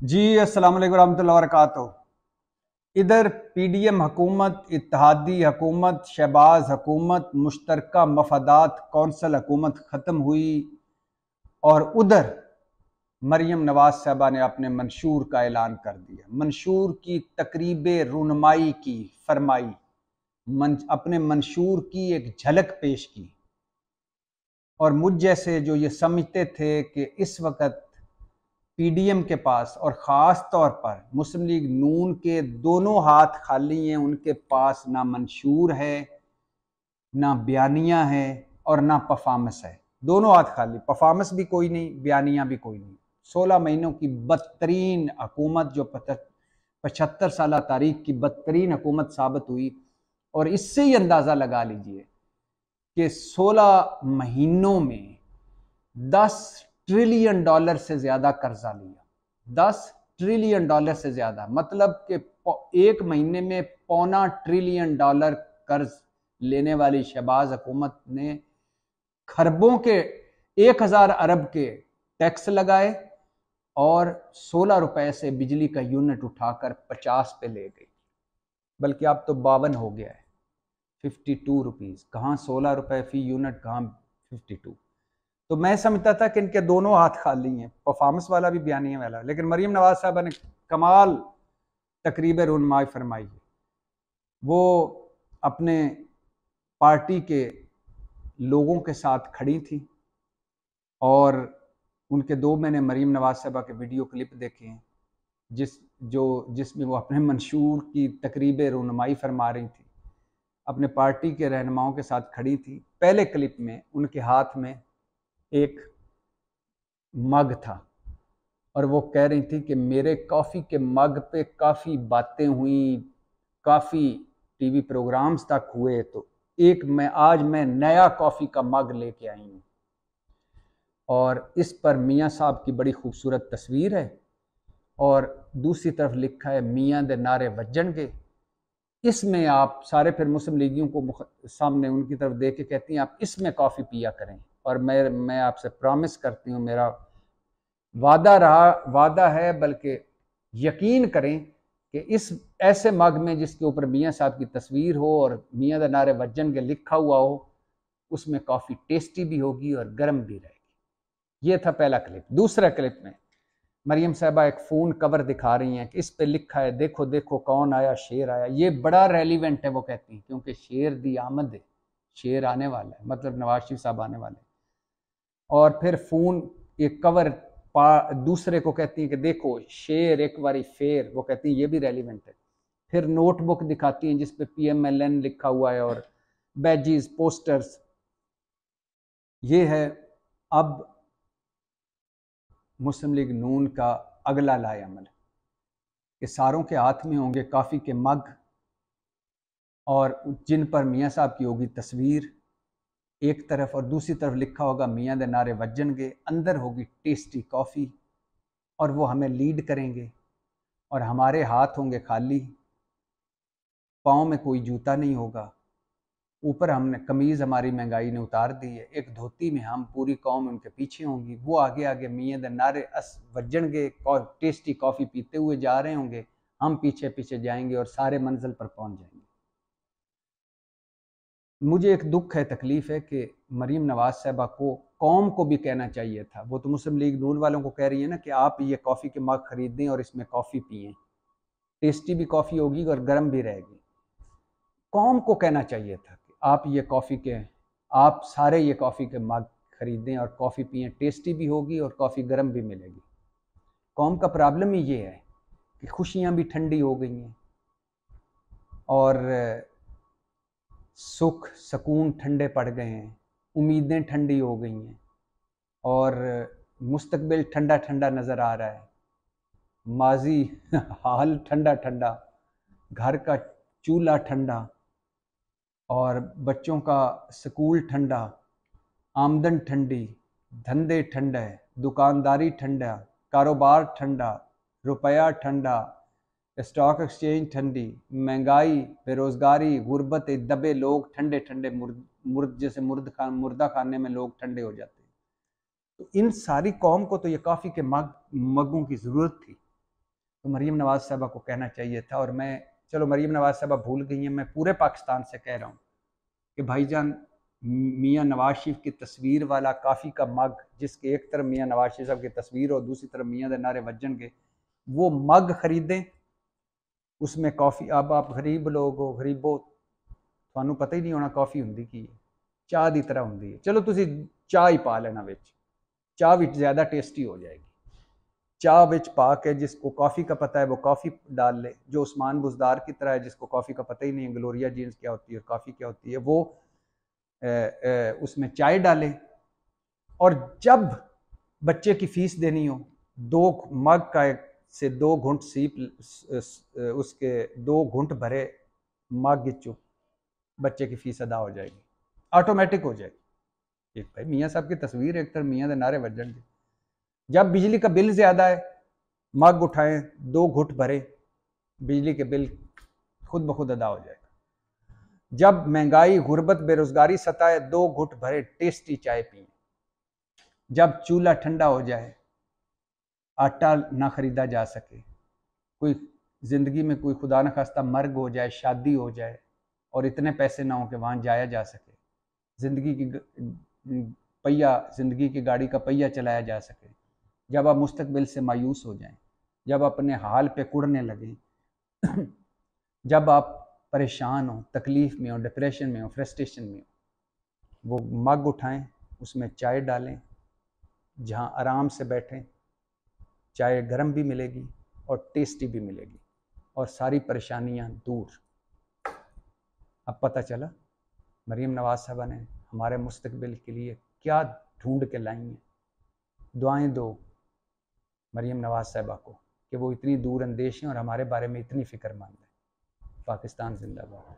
जी अस्सलाम वालेकुम रहमतुल्लाहि व बरकातुहू। इधर पीडीएम हुकूमत, इत्तेहादी हुकूमत, शहबाज हुकूमत, मुश्तरका मफादात कौंसल हुकूमत ख़त्म हुई और उधर मरीम नवाज साहबा ने अपने मंशूर का ऐलान कर दिया। मंशूर की तकरीब रुनमाई की फरमाई, अपने मंशूर की एक झलक पेश की। और मुझ जैसे जो ये समझते थे कि इस वक्त पीडीएम के पास और ख़ास तौर पर मुस्लिम लीग नून के दोनों हाथ खाली हैं, उनके पास ना मंशूर है, ना बयानिया है और ना परफॉर्मेंस है। दोनों हाथ खाली, परफॉर्मेंस भी कोई नहीं, बयानिया भी कोई नहीं। 16 महीनों की बदतरीन हुकूमत, जो 75 साल तारीख की बदतरीन हुकूमत साबित हुई। और इससे ही अंदाज़ा लगा लीजिए कि 16 महीनों में 10 ट्रिलियन डॉलर से ज़्यादा कर्जा लिया। 10 ट्रिलियन डॉलर से ज़्यादा, मतलब कि एक महीने में $2.25 ट्रिलियन कर्ज लेने वाली शहबाज हुकूमत ने खरबों के 1000 अरब के टैक्स लगाए और 16 रुपए से बिजली का यूनिट उठाकर 50 पे ले गई, बल्कि अब तो 52 हो गया है, 52 रुपीज़। कहाँ 16 रुपए फी यूनिट, कहाँ 52। तो मैं समझता था कि इनके दोनों हाथ खाली हैं, परफॉर्मेंस वाला भी बयानिया वाला। लेकिन मरीम नवाज साहबा ने कमाल तकरीब रुनमाई फरमाई। वो अपने पार्टी के लोगों के साथ खड़ी थी और उनके दो मैंने मरीम नवाज साहबा के वीडियो क्लिप देखे हैं जिसमें वो अपने मंशूर की तकरीब रुनमाई फरमा रही थी, अपने पार्टी के रहनुमाओं के साथ खड़ी थी। पहले क्लिप में उनके हाथ में एक मग था और वो कह रही थी कि मेरे कॉफ़ी के मग पे काफ़ी बातें हुई, काफ़ी टीवी प्रोग्राम्स तक हुए, तो आज मैं नया कॉफ़ी का मग लेके आई हूँ और इस पर मियाँ साहब की बड़ी खूबसूरत तस्वीर है और दूसरी तरफ लिखा है मियाँ दे नारे वज्जणगे। इसमें आप सारे फिर मुस्लिम लीगियों को सामने उनकी तरफ देख के कहती हैं आप इसमें कॉफ़ी पिया करें। और मैं आपसे प्रॉमिस करती हूँ, मेरा वादा है, बल्कि यकीन करें कि इस ऐसे मग में जिसके ऊपर मियाँ साहब की तस्वीर हो और मियाँ दा नारे वज्जन के लिखा हुआ हो, उसमें कॉफ़ी टेस्टी भी होगी और गर्म भी रहेगी। ये था पहला क्लिप। दूसरा क्लिप में मरीम साहबा एक फ़ोन कवर दिखा रही हैं कि इस पे लिखा है देखो देखो कौन आया, शेर आया। ये बड़ा रेलिवेंट है, वो कहती हैं, क्योंकि शेर दी आमद है, शेर आने वाला है, मतलब नवाज शरीफ साहब आने वाले हैं। और फिर फ़ोन एक कवर दूसरे को कहती हैं कि देखो शेर एक बारी फेर, वो कहती हैं ये भी रेलिवेंट है। फिर नोटबुक दिखाती हैं जिस पे PMLN लिखा हुआ है और बैजीज, पोस्टर्स। ये है अब मुस्लिम लीग नून का अगला लाएअमल कि सारों के हाथ में होंगे कॉफ़ी के मग और जिन पर मियाँ साहब की होगी तस्वीर एक तरफ और दूसरी तरफ लिखा होगा मियाँ दे नारे वज्जणगे। अंदर होगी टेस्टी कॉफ़ी और वो हमें लीड करेंगे और हमारे हाथ होंगे खाली, पाँव में कोई जूता नहीं होगा। ऊपर हमने कमीज़ हमारी महंगाई ने उतार दी है, एक धोती में हम पूरी कौम उनके पीछे होंगी। वो आगे आगे मियाँ दे नारे वज्जणगे टेस्टी कॉफ़ी पीते हुए जा रहे होंगे, हम पीछे पीछे जाएंगे और सारे मंजिल पर पहुंच जाएंगे। मुझे एक दुख है, तकलीफ़ है कि मरीम नवाज साहबा को कौम को भी कहना चाहिए था। वो तो मुस्लिम लीग नून वालों को कह रही है ना कि आप ये कॉफ़ी के मग खरीदें और इसमें कॉफ़ी पिएं, टेस्टी भी कॉफ़ी होगी और गर्म भी रहेगी। कौम को कहना चाहिए था कि आप सारे ये कॉफ़ी के मग खरीदें और कॉफ़ी पिएं, टेस्टी भी होगी और कॉफ़ी गर्म भी मिलेगी। कौम का प्रॉब्लम ही ये है कि खुशियाँ भी ठंडी हो गई हैं और सुख सुकून ठंडे पड़ गए हैं, उम्मीदें ठंडी हो गई हैं और मुस्तकबिल ठंडा ठंडा नज़र आ रहा है। माजी हाल ठंडा ठंडा, घर का चूल्हा ठंडा और बच्चों का स्कूल ठंडा, आमदन ठंडी, धंधे ठंडे, दुकानदारी ठंडा, कारोबार ठंडा, रुपया ठंडा, स्टॉक एक्सचेंज ठंडी, महंगाई, बेरोज़गारी, गुर्बत, दबे लोग ठंडे ठंडे जैसे मुर्दा खाने में लोग ठंडे हो जाते हैं। तो इन सारी कौम को तो ये कॉफ़ी के मगों की ज़रूरत थी। तो मरीम नवाज साहबा को कहना चाहिए था। और मैं, चलो मरीम नवाज साहबा भूल गई हैं, मैं पूरे पाकिस्तान से कह रहा हूँ कि भाईजान, मियाँ नवाज शरीफ की तस्वीर वाला काफ़ी का मग, जिसके एक तरफ मियाँ नवाज शरीफ साहब की तस्वीर और दूसरी तरफ मियाँ दे नारे वजन के, वो मग खरीदें, उसमें कॉफ़ी। अब आप गरीब लोग हो, गरीबो, थानू पता ही नहीं होना कॉफ़ी होंगी की है, चाह की तरह होंगी है। चलो तुसी चाह ही पा लेना विच, चाह विच ज़्यादा टेस्टी हो जाएगी। चाह विच पा के जिसको कॉफ़ी का पता है वो कॉफ़ी डाल ले, जो उस्मान बुजदार की तरह है जिसको कॉफ़ी का पता ही नहीं है, ग्लोरिया जीन्स क्या होती है और कॉफ़ी क्या होती है, वो उसमें चाय डाले। और जब बच्चे की फीस देनी हो, 2 मग का से 2 घुंट सीप, उसके 2 घुंट भरे मग गिचो, बच्चे की फीस अदा हो जाएगी, ऑटोमेटिक हो जाएगी। एक भाई मियाँ साहब की तस्वीर, एक तरफ मियाँ दे नारे वजन। जब बिजली का बिल ज्यादा है, मग उठाएं, 2 घुंट भरे, बिजली के बिल खुद ब खुद अदा हो जाएगा। जब महंगाई, गुर्बत, बेरोजगारी सताए, 2 घुंट भरे टेस्टी चाय पिए। जब चूल्हा ठंडा हो जाए, आटा ना खरीदा जा सके, कोई जिंदगी में कोई खुदा न खास्ता मर्ग हो जाए, शादी हो जाए और इतने पैसे ना हो कि वहां जाया जा सके, जिंदगी की पहिया, जिंदगी की गाड़ी का पहिया चलाया जा सके, जब आप मुस्तकबिल से मायूस हो जाएं, जब अपने हाल पे कुड़ने लगें, जब आप परेशान हो, तकलीफ में हो, डिप्रेशन में हो, फ्रस्ट्रेशन में हो, वो मग उठाएं, उसमें चाय डालें, जहां आराम से बैठें, चाय गर्म भी मिलेगी और टेस्टी भी मिलेगी और सारी परेशानियां दूर। अब पता चला मरीम नवाज साहबा ने हमारे मुस्तकबिल के लिए क्या ढूंढ के लाई हैं। दुआएं दो मरीम नवाज साहबा को कि वो इतनी दूर अंदेश हैं और हमारे बारे में इतनी फिक्रमंद है। पाकिस्तान जिंदाबाद।